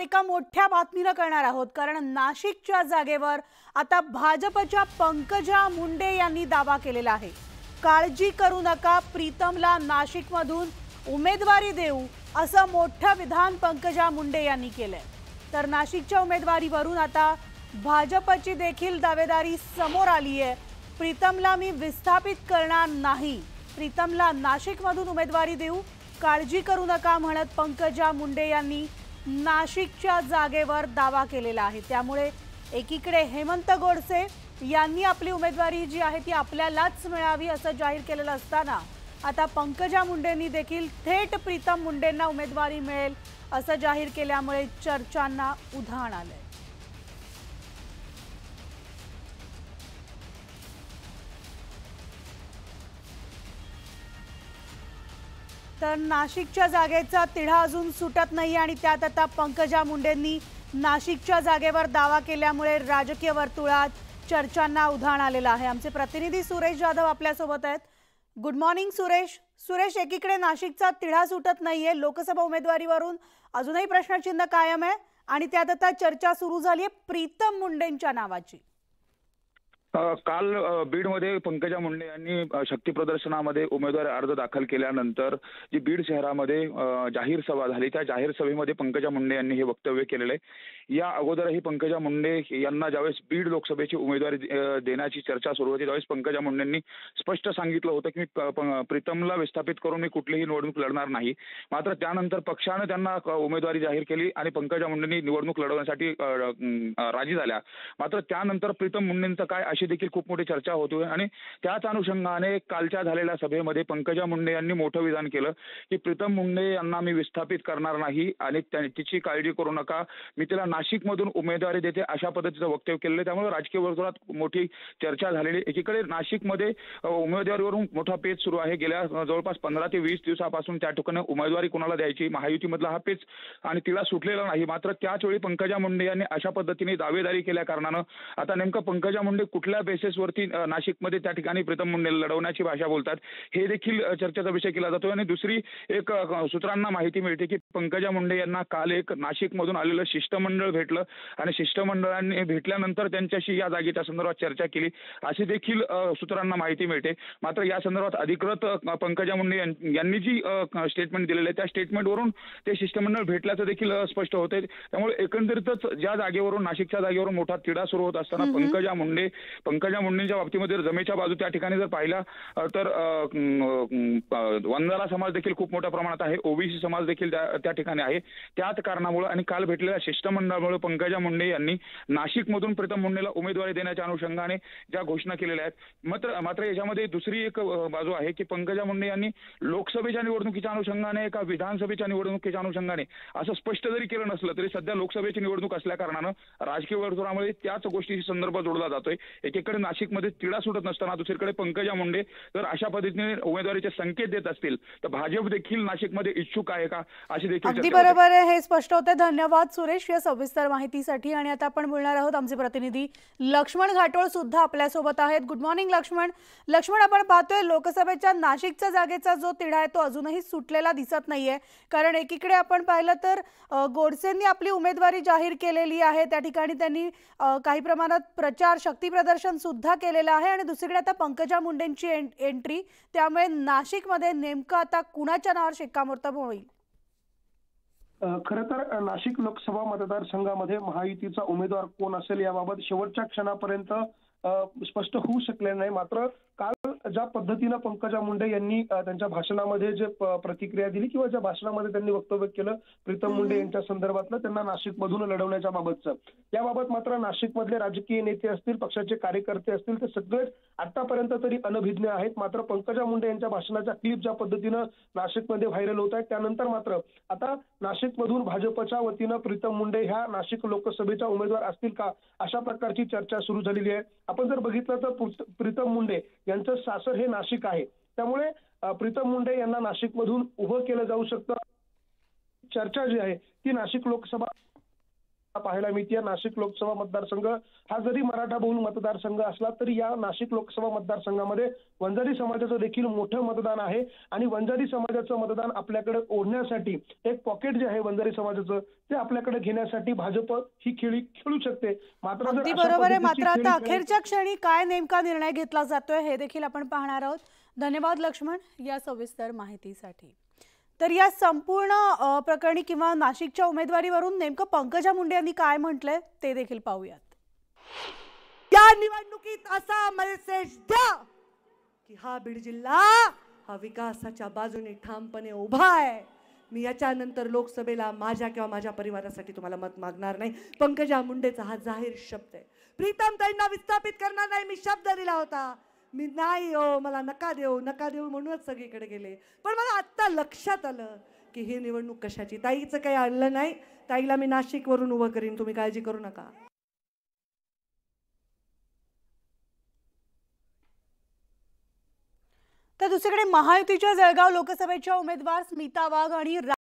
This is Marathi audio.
एका मोठ्या बातमीनं करणार आहोत, कारण नाशिकच्या जागेवर आता भाजपच्या पंकजा मुंडे यांनी दावा केलेला आहे। काळजी करू नका, प्रीतमला नाशिकमधून उमेदवारी देऊ, असं मोठं विधान पंकजा मुंडे यांनी केलंय। तर नाशिकच्या उमेदवारीवरून आता भाजपची देखील दावेदारी समोर आली आहे। प्रीतमला मी विस्थापित करणार नाही, प्रीतमला नाशिकमधून उमेदवारी देऊ, काळजी करू नका म्हणत पंकजा मुंडे यांनी नाशिकच्या जागेवर दावा केलेला आहे। त्यामुळे एकीकडे हेमंत गोडसे यांनी आपली उमेदवारी जी आहे ती आपल्यालाच मिळावी असं जाहीर केलेलं असताना आता पंकजा मुंडेंनी देखील थेट प्रीतम मुंडेंना उमेदवारी मिळेल असं जाहीर केल्यामुळे चर्चांना उधाण आलंय। तर नाशिकच्या जागेचा तिढा अजून सुटत नाही आणि त्यात आता पंकजा मुंडेंनी नाशिकच्या जागेवर दावा केल्यामुळे राजकीय वर्तुळात चर्चांना उधाण आलेलं आहे। आमचे प्रतिनिधी सुरेश जाधव आपल्यासोबत आहेत। Good morning Suresh. सुरेश, एकीकडे नाशिकचा तिढा सुटत नाहीये, लोकसभा उमेदवारीवरून अजूनही प्रश्नचिन्ह कायम आहे आणि त्यात आता चर्चा सुरू झाली आहे प्रीतम मुंडेंच्या नावाची। काल बीडमध्ये पंकजा मुंडे यांनी शक्ती प्रदर्शनामध्ये उमेदवारी अर्ज दाखल केल्यानंतर जी बीड शहरामध्ये जाहीर सभा झाली, त्या जाहीर सभेमध्ये पंकजा मुंडे यांनी हे वक्तव्य केलेलं आहे। या अगोदरही पंकजा मुंडे यांना ज्यावेळेस बीड लोकसभेची उमेदवारी देण्याची चर्चा सुरू होती त्यावेळेस पंकजा मुंडेंनी स्पष्ट सांगितलं होतं की मी प्रीतमला विस्थापित करून मी कुठलीही निवडणूक लढणार नाही। मात्र त्यानंतर पक्षाने त्यांना उमेदवारी जाहीर केली आणि पंकजा मुंडेंनी निवडणूक लढवण्यासाठी राजी झाल्या। मात्र त्यानंतर प्रीतम मुंडेंचं काय अशी देखील खूप मोठी चर्चा होती आणि त्याच अनुषंगाने कालच्या झालेल्या सभेमध्ये पंकजा मुंडे यांनी मोठं विधान केलं की प्रीतम मुंडे यांना मी विस्थापित करणार नाही आणि तिची काळजी करू नका, मी तिला नाशिकमधून उमेदवारी देते, अशा पद्धतीचं वक्तव्य केलं। त्यामुळे राजकीय वर्तुळात मोठी चर्चा झालेली। एकीकडे नाशिकमध्ये उमेदवारीवरून मोठा पेच सुरू आहे। गेल्या जवळपास 15 ते 20 दिवसापासून त्या ठिकाणी उमेदवारी कोणाला द्यायची, महायुतीमधला हा पेच आणि तिला सुटलेला नाही। मात्र त्याच वेळी पंकजा मुंडे यांनी अशा पद्धतीने दावेदारी केल्या कारणानं आता नेमकं पंकजा मुंडे कुठल्या बेसिसवरती नाशिकमध्ये त्या ठिकाणी प्रीतम मुंडे लढवण्याची भाषा बोलतात हे देखील चर्चेचा विषय केला जातो। आणि दुसरी एक सूत्रांना माहिती मिळते की पंकजा मुंडे यांना काल एक नाशिकमधून आलेलं शिष्टमंडळ भेटलं आणि शिष्टमंडळांनी भेटल्यानंतर त्यांच्याशी या जागेच्या संदर्भात चर्चा केली अशी देखील सूत्रांना माहिती मिळते। मात्र या संदर्भात अधिकृत पंकजा मुंडे यांनी जी स्टेटमेंट दिलेलं आहे त्या स्टेटमेंटवरून ते शिष्टमंडळ भेटल्याचं देखील स्पष्ट होते। त्यामुळे एकंदरीतच ज्या जागेवरून नाशिकच्या जागेवरून मोठा तिढा सुरू होत असताना पंकजा मुंडेंच्या बाबतीमध्ये जमेच्या बाजू त्या ठिकाणी जर पाहिला तर वंजारा समाज देखील खूप मोठ्या प्रमाणात आहे, ओबीसी समाज देखील त्या ठिकाणी आहे। त्याच कारणामुळे आणि काल भेटलेल्या शिष्टमंडळामुळे पंकजा मुंडे यांनी नाशिकमधून प्रीतम मुंडेला उमेदवारी देण्याच्या अनुषंगाने ज्या घोषणा केलेल्या आहेत। मात्र याच्यामध्ये दुसरी एक बाजू आहे की पंकजा मुंडे यांनी लोकसभेच्या निवडणुकीच्या अनुषंगाने का विधानसभेच्या निवडणुकीच्या अनुषंगाने असं स्पष्ट जरी केलं नसलं तरी सध्या लोकसभेची निवडणूक असल्या कारणानं राजकीय वर्तुळामध्ये त्याच गोष्टीशी संदर्भ जोडला जातोय। एकीकडे नाशिकमध्ये तिढा सुटत नसताना दुसरीकडे पंकजा मुंडे जर अशा पद्धतीने उमेदवारीचे संकेत देत असतील तर भाजप देखील नाशिकमध्ये इच्छुक आहे का अशी देखील अगदी बरोबर आहे, हे स्पष्ट होते। धन्यवाद सुरेश या सविस्तर माहितीसाठी। आणि आता आपण बोलणार आहोत आमचे प्रतिनिधी लक्ष्मण घाटोळ सुद्धा आपल्या सोबत आहेत। Good morning Lakshman. आपण पाहतोय लोकसभेच्या नाशिकच्या जागेचा जो तिढा आहे तो अजूनही सुटलेला दिसत नाहीये, कारण एकीकडे आपण पाहिलं तर गोडसेंनी आपली उमेदवारी जाहीर केलेली आहे, त्या ठिकाणी त्यांनी काही प्रमाणात प्रचार शक्ती प्रदर्शन सुद्धा केलेलं आहे आणि दुसरीकडे आता पंकजा मुंडेंची एंट्री, त्यामुळे नाशिकमध्ये नेमकं आता कुणाच्या नावावर शिक्कामोर्तब होईल? खरं तर नाशिक लोकसभा मतदारसंघामध्ये महायुतीचा उमेदवार कोण असेल याबाबत शेवटच्या क्षणापर्यंत स्पष्ट होऊ शकले नाही। मात्र काल ज्या पद्धतीनं पंकजा मुंडे यांनी त्यांच्या भाषणामध्ये जे प्रतिक्रिया दिली किंवा ज्या भाषणामध्ये त्यांनी वक्तव्य केलं प्रीतम मुंडे यांच्या संदर्भातलं त्यांना नाशिकमधून लढवण्याच्या बाबतचं, याबाबत मात्र नाशिकमधले राजकीय नेते असतील, पक्षाचे कार्यकर्ते असतील, ते सगळेच आतापर्यंत तरी अनभिज्ञ आहेत। मात्र पंकजा मुंडे यांच्या भाषणाच्या क्लिप ज्या पद्धतीनं नाशिकमध्ये व्हायरल होत आहेत त्यानंतर मात्र आता नाशिकमधून भाजपच्या वतीनं प्रीतम मुंडे ह्या नाशिक लोकसभेच्या उमेदवार असतील का अशा प्रकारची चर्चा सुरू झालेली आहे। आपण जर बघितलं तर प्रीतम मुंडे यांचं सासर हे नाशिक आहे, त्यामुळे प्रीतम मुंडे यांना नाशिकमधून उभं केलं जाऊ शकतं। चर्चा जी आहे ती नाशिक लोकसभा पाहायला मिळते. नाशिक लोकसभा मतदारसंघ हा जरी मराठा बहुल मतदारसंघ असला तरी या नाशिक लोकसभा मतदारसंघामध्ये वंजारी समाजाचं देखील मोठं मतदान आहे आणि वंजारी समाजाचं मतदान आपल्याकडे ओढण्यासाठी एक पॉकेट जे आहे वंजारी समाजाचं ते आपल्याकडे घेण्यासाठी भाजप ही खेळी खेळू शकते. मात्र अगदी बरोबर आहे. मात्र आता अखेरच्या क्षणी काय नेमका निर्णय घेतला जातोय हे देखील आपण पाहणार आहोत. धन्यवाद लक्ष्मण या सविस्तर माहितीसाठी. तर या संपूर्ण प्रकरणी किंवा नाशिकच्या उमेदवारीवरून नेमकं पंकजा मुंडे यांनी काय म्हटलंय ते देखील पाहूयात. या निवडणुकीत असा मेसेज द्या की हा बीड जिल्हा हा विकासाच्या बाजूने ठामपणे उभा आहे. मी याच्यानंतर लोकसभेला माझ्या किंवा माझ्या परिवारासाठी तुम्हाला मत मागणार नाही. पंकजा मुंडेचा हा जाहीर शब्द आहे. प्रीतम ताईंना विस्थापित करणार नाही मी शब्द दिला होता. मी नाही हो मला नका देऊ म्हणूनच सगळीकडे गेले. पण मला आत्ता लक्षात आलं की ही निवडणूक कशाची. ताईचं काही आणलं नाही. ताईला मी नाशिकवरून उभं करीन तुम्ही काळजी करू नका. तर दुसरीकडे महायुतीच्या जळगाव लोकसभेच्या उमेदवार स्मिता वाघ आणि